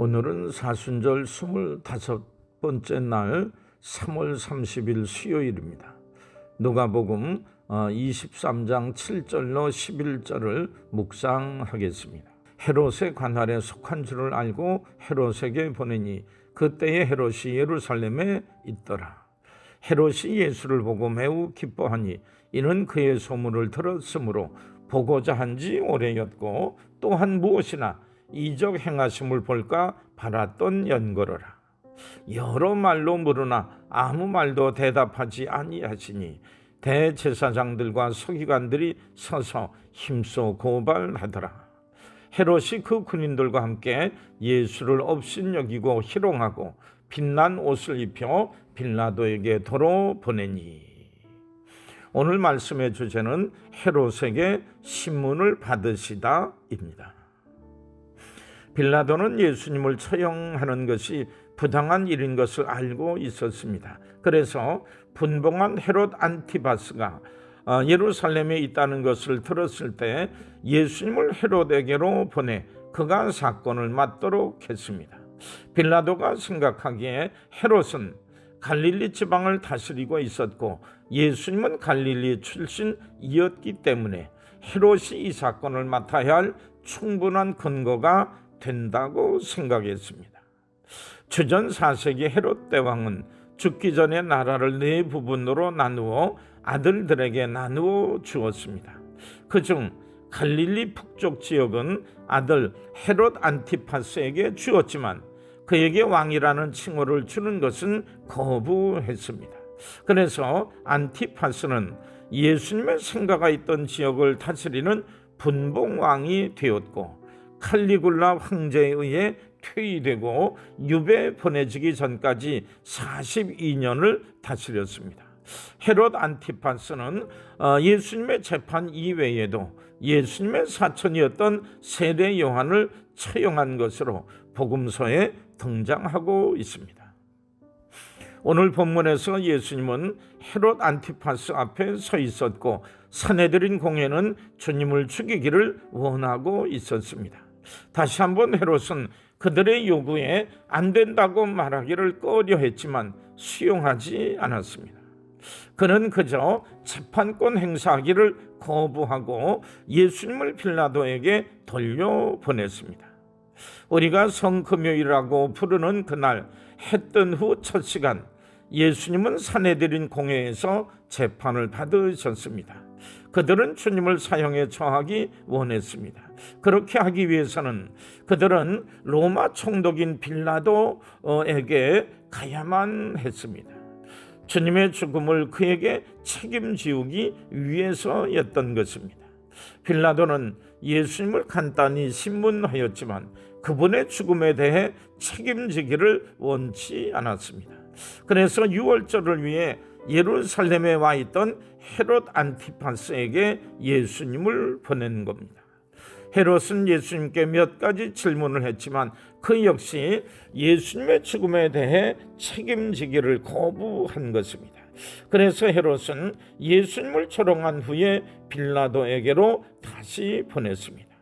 오늘은 사순절 25번째 날 3월 30일 수요일입니다. 누가복음 23장 7절로 11절을 묵상하겠습니다. 헤롯의 관할에 속한 줄을 알고 헤롯에게 보내니 그때에 헤롯이 예루살렘에 있더라. 헤롯이 예수를 보고 매우 기뻐하니 이는 그의 소문을 들었으므로 보고자 한지 오래였고 또한 무엇이나 이적 행하심을 볼까 바랐던 연거로라. 여러 말로 물으나 아무 말도 대답하지 아니하시니 대제사장들과 서기관들이 서서 힘써 고발하더라. 헤롯이 그 군인들과 함께 예수를 업신여기고 희롱하고 빛난 옷을 입혀 빌라도에게 도로 보내니. 오늘 말씀의 주제는 헤롯에게 신문을 받으시다입니다. 빌라도는 예수님을 처형하는 것이 부당한 일인 것을 알고 있었습니다. 그래서 분봉한 헤롯 안티바스가 예루살렘에 있다는 것을 들었을 때 예수님을 헤롯에게로 보내 그가 사건을 맡도록 했습니다. 빌라도가 생각하기에 헤롯은 갈릴리 지방을 다스리고 있었고 예수님은 갈릴리 출신이었기 때문에 헤롯이 이 사건을 맡아야 할 충분한 근거가 된다고 생각했습니다. 주전 4세기 헤롯 대왕은 죽기 전에 나라를 네 부분으로 나누어 아들들에게 나누어 주었습니다. 그중 갈릴리 북쪽 지역은 아들 헤롯 안티파스에게 주었지만 그에게 왕이라는 칭호를 주는 것은 거부했습니다. 그래서 안티파스는 예수님의 생가가 있던 지역을 다스리는 분봉왕이 되었고 칼리굴라 황제에 의해 퇴위되고 유배 보내지기 전까지 42년을 다스렸습니다. 헤롯 안티파스는 예수님의 재판 이외에도 예수님의 사촌이었던 세례 요한을 처형한 것으로 복음서에 등장하고 있습니다. 오늘 본문에서 예수님은 헤롯 안티파스 앞에 서 있었고 사내들인 공회는 주님을 죽이기를 원하고 있었습니다. 다시 한번 헤롯은 그들의 요구에 안 된다고 말하기를 꺼려했지만 수용하지 않았습니다. 그는 그저 재판권 행사하기를 거부하고 예수님을 빌라도에게 돌려보냈습니다. 우리가 성금요일이라고 부르는 그날 해 뜬 후 첫 시간 예수님은 사내들인 공회에서 재판을 받으셨습니다. 그들은 주님을 사형에 처하기 원했습니다. 그렇게 하기 위해서는 그들은 로마 총독인 빌라도에게 가야만 했습니다. 주님의 죽음을 그에게 책임지우기 위해서였던 것입니다. 빌라도는 예수님을 간단히 신문하였지만 그분의 죽음에 대해 책임지기를 원치 않았습니다. 그래서 유월절을 위해 예루살렘에 와 있던 헤롯 안티파스에게 예수님을 보낸 겁니다. 헤롯은 예수님께 몇 가지 질문을 했지만 그 역시 예수님의 죽음에 대해 책임지기를 거부한 것입니다. 그래서 헤롯은 예수님을 조롱한 후에 빌라도에게로 다시 보냈습니다.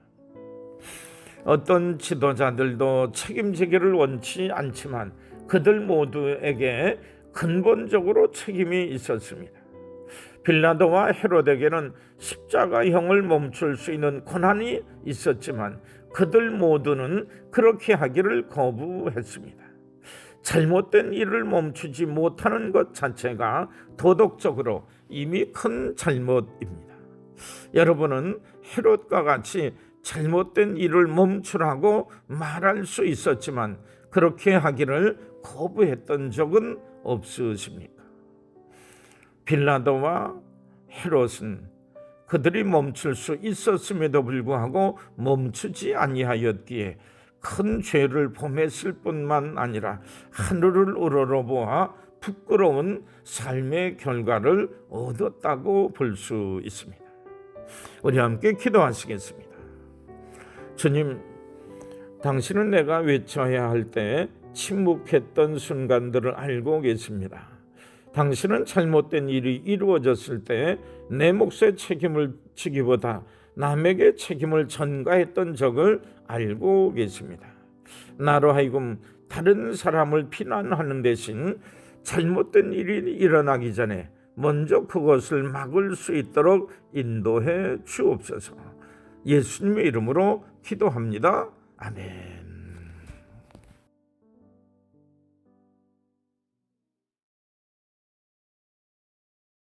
어떤 지도자들도 책임지기를 원치 않지만 그들 모두에게 근본적으로 책임이 있었습니다. 빌라도와 헤롯에게는 십자가형을 멈출 수 있는 권한이 있었지만 그들 모두는 그렇게 하기를 거부했습니다. 잘못된 일을 멈추지 못하는 것 자체가 도덕적으로 이미 큰 잘못입니다. 여러분은 헤롯과 같이 잘못된 일을 멈추라고 말할 수 있었지만 그렇게 하기를 거부했던 적은 없으십니까? 빌라도와 헤롯은 그들이 멈출 수 있었음에도 불구하고 멈추지 아니하였기에 큰 죄를 범했을 뿐만 아니라 하늘을 우러러보아 부끄러운 삶의 결과를 얻었다고 볼 수 있습니다. 우리 함께 기도하시겠습니다. 주님, 당신은 내가 외쳐야 할 때 침묵했던 순간들을 알고 계십니다. 당신은 잘못된 일이 이루어졌을 때 내 몫의 책임을 지기보다 남에게 책임을 전가했던 적을 알고 계십니다. 나로 하여금 다른 사람을 비난하는 대신 잘못된 일이 일어나기 전에 먼저 그것을 막을 수 있도록 인도해 주옵소서. 예수님의 이름으로 기도합니다. 아멘.